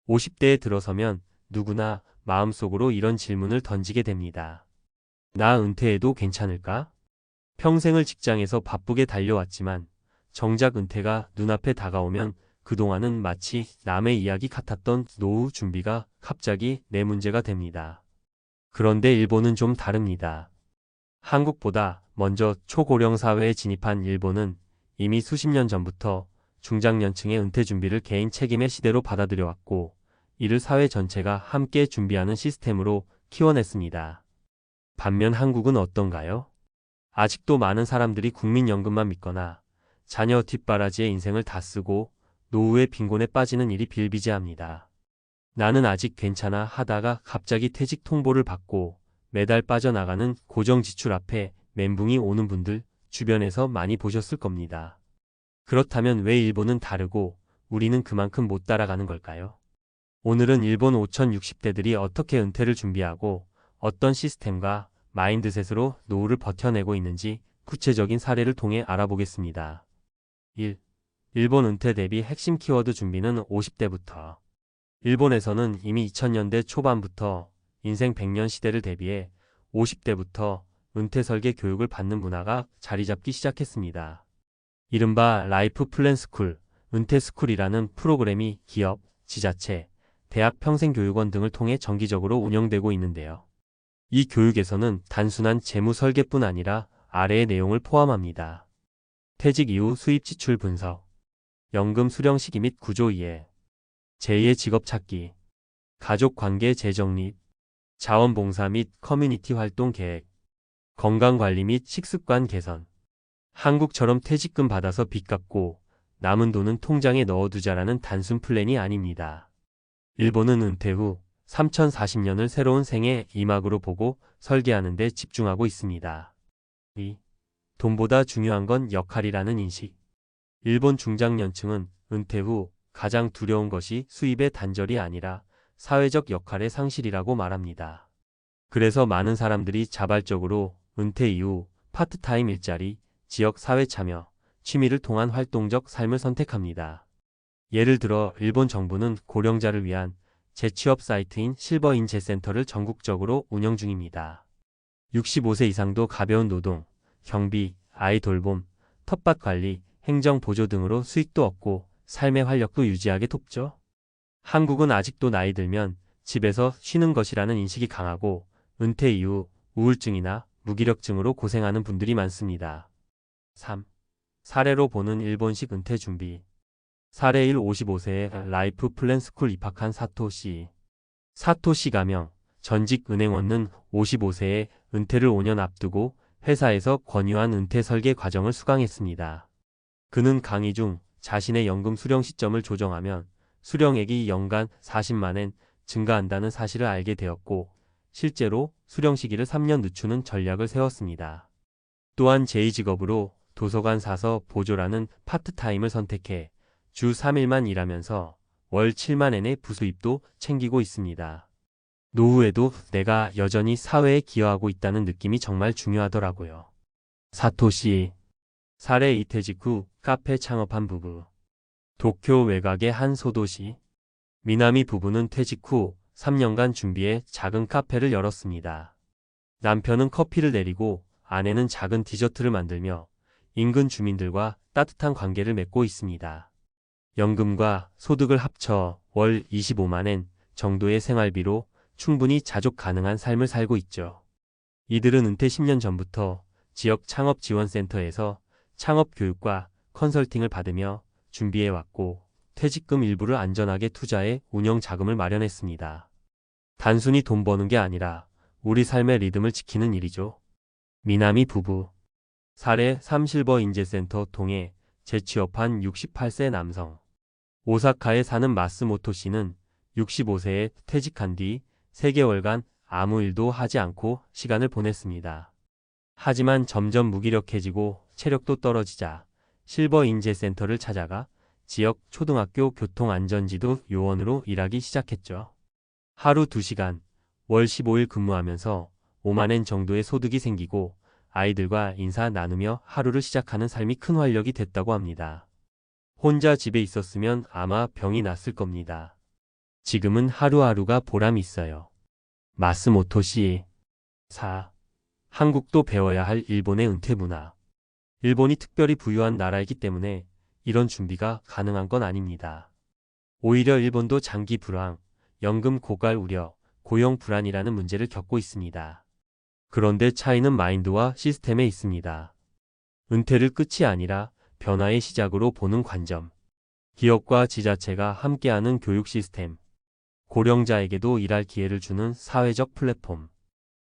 50대에 들어서면 누구나 마음속으로 이런 질문을 던지게 됩니다. 나 은퇴해도 괜찮을까? 평생을 직장에서 바쁘게 달려왔지만 정작 은퇴가 눈앞에 다가오면 그동안은 마치 남의 이야기 같았던 노후 준비가 갑자기 내 문제가 됩니다. 그런데 일본은 좀 다릅니다. 한국보다 먼저 초고령 사회에 진입한 일본은 이미 수십 년 전부터 중장년층의 은퇴 준비를 개인 책임의 시대로 받아들여왔고, 이를 사회 전체가 함께 준비하는 시스템으로 키워냈습니다. 반면 한국은 어떤가요? 아직도 많은 사람들이 국민연금만 믿거나 자녀 뒷바라지에 인생을 다 쓰고 노후의 빈곤에 빠지는 일이 비일비재합니다. 나는 아직 괜찮아 하다가 갑자기 퇴직 통보를 받고 매달 빠져나가는 고정 지출 앞에 멘붕이 오는 분들 주변에서 많이 보셨을 겁니다. 그렇다면 왜 일본은 다르고 우리는 그만큼 못 따라가는 걸까요? 오늘은 일본 5060대들이 어떻게 은퇴를 준비하고 어떤 시스템과 마인드셋으로 노후를 버텨내고 있는지 구체적인 사례를 통해 알아보겠습니다. 1. 일본 은퇴 대비 핵심 키워드 준비는 50대부터. 일본에서는 이미 2000년대 초반부터 인생 100년 시대를 대비해 50대부터 은퇴 설계 교육을 받는 문화가 자리 잡기 시작했습니다. 이른바 라이프 플랜 스쿨, 은퇴 스쿨이라는 프로그램이 기업, 지자체, 대학 평생교육원 등을 통해 정기적으로 운영되고 있는데요. 이 교육에서는 단순한 재무 설계뿐 아니라 아래의 내용을 포함합니다. 퇴직 이후 수입 지출 분석, 연금 수령 시기 및 구조 이해, 제2의 직업 찾기, 가족 관계 재정립, 자원봉사 및 커뮤니티 활동 계획, 건강관리 및 식습관 개선. 한국처럼 퇴직금 받아서 빚 갚고 남은 돈은 통장에 넣어두자라는 단순 플랜이 아닙니다. 일본은 은퇴 후 3040년을 새로운 생의 이막으로 보고 설계하는 데 집중하고 있습니다. 2. 돈보다 중요한 건 역할이라는 인식. 일본 중장년층은 은퇴 후 가장 두려운 것이 수입의 단절이 아니라 사회적 역할의 상실이라고 말합니다. 그래서 많은 사람들이 자발적으로 은퇴 이후 파트타임 일자리, 지역 사회 참여, 취미를 통한 활동적 삶을 선택합니다. 예를 들어 일본 정부는 고령자를 위한 재취업 사이트인 실버인재센터를 전국적으로 운영 중입니다. 65세 이상도 가벼운 노동, 경비, 아이 돌봄, 텃밭 관리, 행정 보조 등으로 수익도 얻고 삶의 활력도 유지하게 돕죠. 한국은 아직도 나이 들면 집에서 쉬는 것이라는 인식이 강하고 은퇴 이후 우울증이나 무기력증으로 고생하는 분들이 많습니다. 3. 사례로 보는 일본식 은퇴 준비. 사례 1. 55세에 라이프 플랜 스쿨 입학한 사토시. 사토시 가명, 전직 은행원은 55세에 은퇴를 5년 앞두고 회사에서 권유한 은퇴 설계 과정을 수강했습니다. 그는 강의 중 자신의 연금 수령 시점을 조정하면 수령액이 연간 40만엔 증가한다는 사실을 알게 되었고, 실제로 수령 시기를 3년 늦추는 전략을 세웠습니다. 또한 제2직업으로 도서관 사서 보조라는 파트타임을 선택해 주 3일만 일하면서 월 7만엔의 부수입도 챙기고 있습니다. 노후에도 내가 여전히 사회에 기여하고 있다는 느낌이 정말 중요하더라고요. 사토시. 사례 2. 퇴직 후 카페 창업한 부부. 도쿄 외곽의 한 소도시. 미나미 부부는 퇴직 후 3년간 준비해 작은 카페를 열었습니다. 남편은 커피를 내리고 아내는 작은 디저트를 만들며 인근 주민들과 따뜻한 관계를 맺고 있습니다. 연금과 소득을 합쳐 월 25만엔 정도의 생활비로 충분히 자족 가능한 삶을 살고 있죠. 이들은 은퇴 10년 전부터 지역 창업지원센터에서 창업 교육과 컨설팅을 받으며 준비해왔고, 퇴직금 일부를 안전하게 투자해 운영 자금을 마련했습니다. 단순히 돈 버는 게 아니라 우리 삶의 리듬을 지키는 일이죠. 미나미 부부. 사례 3. 실버인재센터 통해 재취업한 68세 남성. 오사카에 사는 마스모토 씨는 65세에 퇴직한 뒤 3개월간 아무 일도 하지 않고 시간을 보냈습니다. 하지만 점점 무기력해지고 체력도 떨어지자 실버인재센터를 찾아가 지역 초등학교 교통안전지도 요원으로 일하기 시작했죠. 하루 2시간, 월 15일 근무하면서 5만엔 정도의 소득이 생기고 아이들과 인사 나누며 하루를 시작하는 삶이 큰 활력이 됐다고 합니다. 혼자 집에 있었으면 아마 병이 났을 겁니다. 지금은 하루하루가 보람 있어요. 마스모토 씨. 4. 한국도 배워야 할 일본의 은퇴 문화. 일본이 특별히 부유한 나라이기 때문에 이런 준비가 가능한 건 아닙니다. 오히려 일본도 장기 불황, 연금 고갈 우려, 고용 불안이라는 문제를 겪고 있습니다. 그런데 차이는 마인드와 시스템에 있습니다. 은퇴를 끝이 아니라 변화의 시작으로 보는 관점. 기업과 지자체가 함께하는 교육 시스템. 고령자에게도 일할 기회를 주는 사회적 플랫폼.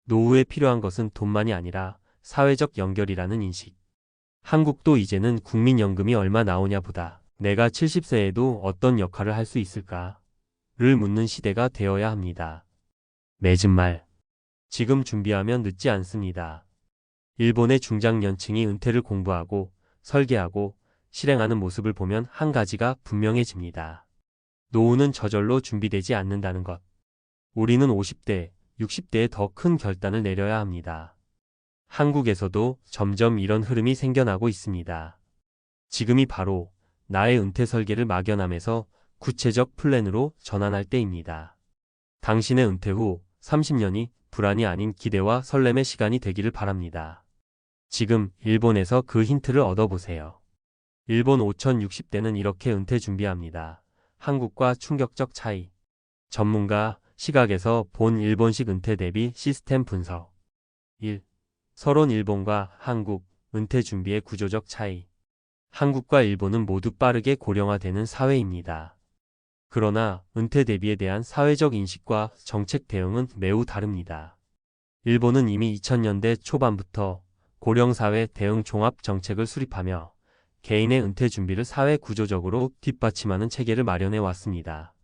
노후에 필요한 것은 돈만이 아니라 사회적 연결이라는 인식. 한국도 이제는 국민연금이 얼마 나오냐 보다 내가 70세에도 어떤 역할을 할 수 있을까를 묻는 시대가 되어야 합니다. 맺은 말. 지금 준비하면 늦지 않습니다. 일본의 중장년층이 은퇴를 공부하고 설계하고 실행하는 모습을 보면 한 가지가 분명해집니다. 노후는 저절로 준비되지 않는다는 것. 우리는 50대, 60대에 더 큰 결단을 내려야 합니다. 한국에서도 점점 이런 흐름이 생겨나고 있습니다. 지금이 바로 나의 은퇴 설계를 막연함에서 구체적 플랜으로 전환할 때입니다. 당신의 은퇴 후 30년이 불안이 아닌 기대와 설렘의 시간이 되기를 바랍니다. 지금 일본에서 그 힌트를 얻어보세요. 일본 5060대는 이렇게 은퇴 준비합니다. 한국과 충격적 차이. 전문가 시각에서 본 일본식 은퇴 대비 시스템 분석. 1. 서론 일본과 한국 은퇴 준비의 구조적 차이. 한국과 일본은 모두 빠르게 고령화되는 사회입니다. 그러나 은퇴 대비에 대한 사회적 인식과 정책 대응은 매우 다릅니다. 일본은 이미 2000년대 초반부터 고령사회 대응 종합 정책을 수립하며 개인의 은퇴 준비를 사회 구조적으로 뒷받침하는 체계를 마련해 왔습니다.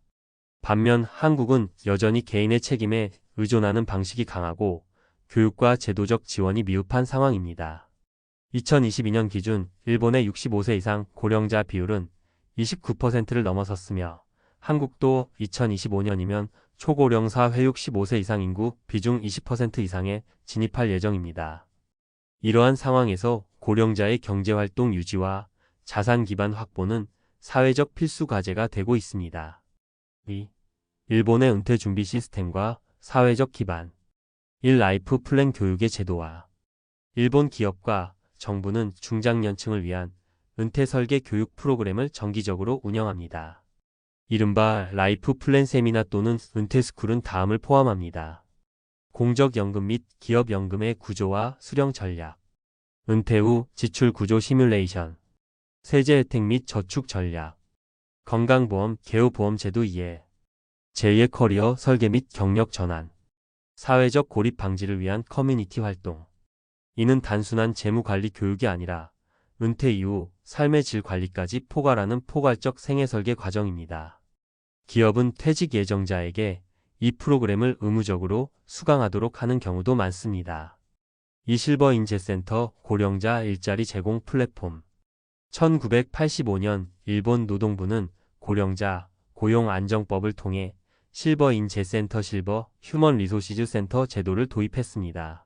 반면 한국은 여전히 개인의 책임에 의존하는 방식이 강하고 교육과 제도적 지원이 미흡한 상황입니다. 2022년 기준 일본의 65세 이상 고령자 비율은 29%를 넘어섰으며 한국도 2025년이면 초고령사 회 65세 이상 인구 비중 20% 이상에 진입할 예정입니다. 이러한 상황에서 고령자의 경제활동 유지와 자산 기반 확보는 사회적 필수 과제가 되고 있습니다. 2. 일본의 은퇴 준비 시스템과 사회적 기반. 1. 라이프 플랜 교육의 제도화. 일본 기업과 정부는 중장년층을 위한 은퇴 설계 교육 프로그램을 정기적으로 운영합니다. 이른바 라이프 플랜 세미나 또는 은퇴 스쿨은 다음을 포함합니다. 공적연금 및 기업연금의 구조와 수령 전략, 은퇴 후 지출 구조 시뮬레이션, 세제 혜택 및 저축 전략, 건강보험 개요보험 제도 이해, 제2의 커리어 설계 및 경력 전환, 사회적 고립 방지를 위한 커뮤니티 활동. 이는 단순한 재무관리 교육이 아니라 은퇴 이후 삶의 질 관리까지 포괄하는 포괄적 생애 설계 과정입니다. 기업은 퇴직 예정자에게 이 프로그램을 의무적으로 수강하도록 하는 경우도 많습니다. 이 실버 인재센터 고령자 일자리 제공 플랫폼. 1985년 일본 노동부는 고령자 고용안정법을 통해 실버 인재센터 실버 휴먼 리소시즈 센터 제도를 도입했습니다.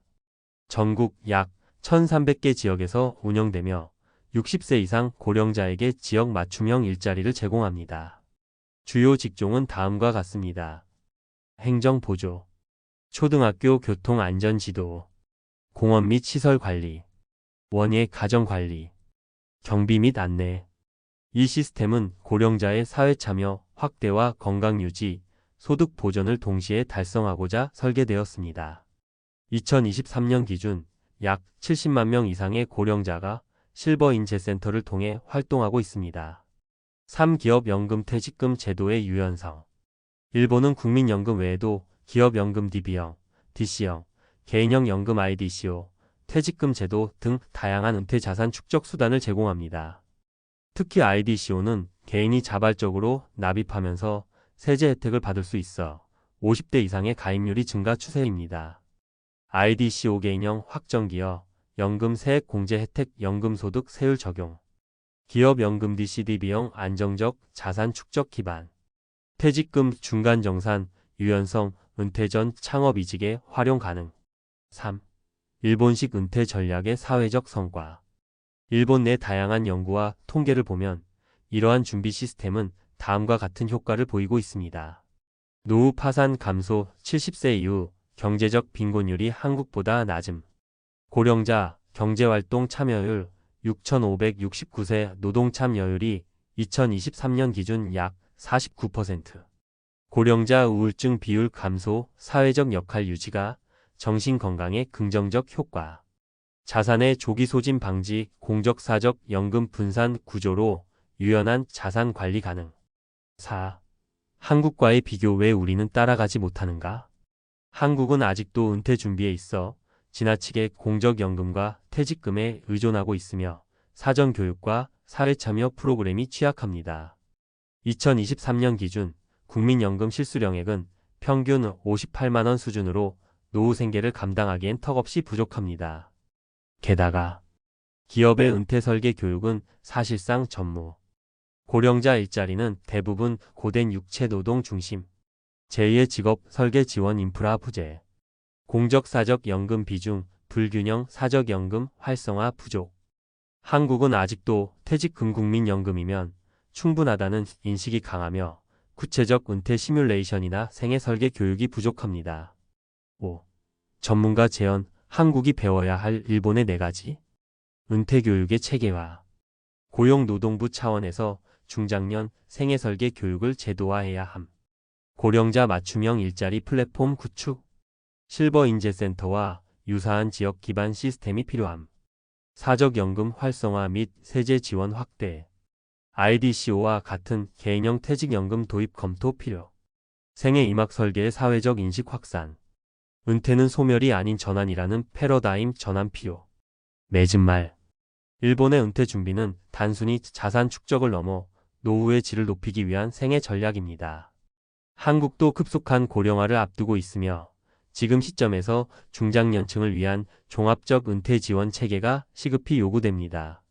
전국 약 1300개 지역에서 운영되며 60세 이상 고령자에게 지역 맞춤형 일자리를 제공합니다. 주요 직종은 다음과 같습니다. 행정보조, 초등학교 교통안전지도, 공원 및 시설관리, 원예 가정관리, 경비 및 안내. 이 시스템은 고령자의 사회참여 확대와 건강유지, 소득 보전을 동시에 달성하고자 설계되었습니다. 2023년 기준 약 70만 명 이상의 고령자가 실버 인재센터를 통해 활동하고 있습니다. 3. 기업연금 퇴직금 제도의 유연성. 일본은 국민연금 외에도 기업연금 DB형, DC형, 개인형 연금 IDCO, 퇴직금 제도 등 다양한 은퇴 자산 축적 수단을 제공합니다. 특히 IDCO는 개인이 자발적으로 납입하면서 세제 혜택을 받을 수 있어 50대 이상의 가입률이 증가 추세입니다. IDCO 개인형 확정기여 연금 세액 공제 혜택 연금소득 세율 적용. 기업연금 DCDB형 안정적 자산 축적 기반. 퇴직금 중간정산 유연성 은퇴 전 창업이직에 활용 가능. 3. 일본식 은퇴 전략의 사회적 성과. 일본 내 다양한 연구와 통계를 보면 이러한 준비 시스템은 다음과 같은 효과를 보이고 있습니다. 노후 파산 감소 70세 이후 경제적 빈곤율이 한국보다 낮음. 고령자 경제활동 참여율 6,569세 노동 참여율이 2023년 기준 약 49%. 고령자 우울증 비율 감소, 사회적 역할 유지가 정신건강에 긍정적 효과. 자산의 조기 소진 방지, 공적사적 연금 분산 구조로 유연한 자산 관리 가능. 4. 한국과의 비교 왜 우리는 따라가지 못하는가? 한국은 아직도 은퇴 준비에 있어 지나치게 공적연금과 퇴직금에 의존하고 있으며 사전교육과 사회참여 프로그램이 취약합니다. 2023년 기준 국민연금 실수령액은 평균 58만 원 수준으로 노후 생계를 감당하기엔 턱없이 부족합니다. 게다가 기업의 은퇴 설계 교육은 사실상 전무. 고령자 일자리는 대부분 고된 육체 노동 중심. 제2의 직업 설계 지원 인프라 부재. 공적 사적 연금 비중 불균형 사적 연금 활성화 부족. 한국은 아직도 퇴직금 국민연금이면 충분하다는 인식이 강하며 구체적 은퇴 시뮬레이션이나 생애 설계 교육이 부족합니다. 5. 전문가 제언 한국이 배워야 할 일본의 4가지. 은퇴 교육의 체계화. 고용노동부 차원에서 중장년 생애 설계 교육을 제도화해야 함. 고령자 맞춤형 일자리 플랫폼 구축. 실버 인재센터와 유사한 지역 기반 시스템이 필요함. 사적연금 활성화 및 세제 지원 확대. IDCO와 같은 개인형 퇴직연금 도입 검토 필요. 생애 임학 설계의 사회적 인식 확산. 은퇴는 소멸이 아닌 전환이라는 패러다임 전환 필요. 맺은 말. 일본의 은퇴 준비는 단순히 자산 축적을 넘어 노후의 질을 높이기 위한 생애 전략입니다. 한국도 급속한 고령화를 앞두고 있으며 지금 시점에서 중장년층을 위한 종합적 은퇴 지원 체계가 시급히 요구됩니다.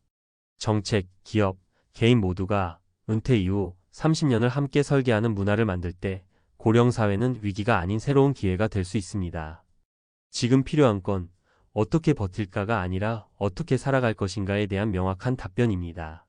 정책, 기업, 개인 모두가 은퇴 이후 30년을 함께 설계하는 문화를 만들 때 고령 사회는 위기가 아닌 새로운 기회가 될 수 있습니다. 지금 필요한 건 어떻게 버틸까가 아니라 어떻게 살아갈 것인가에 대한 명확한 답변입니다.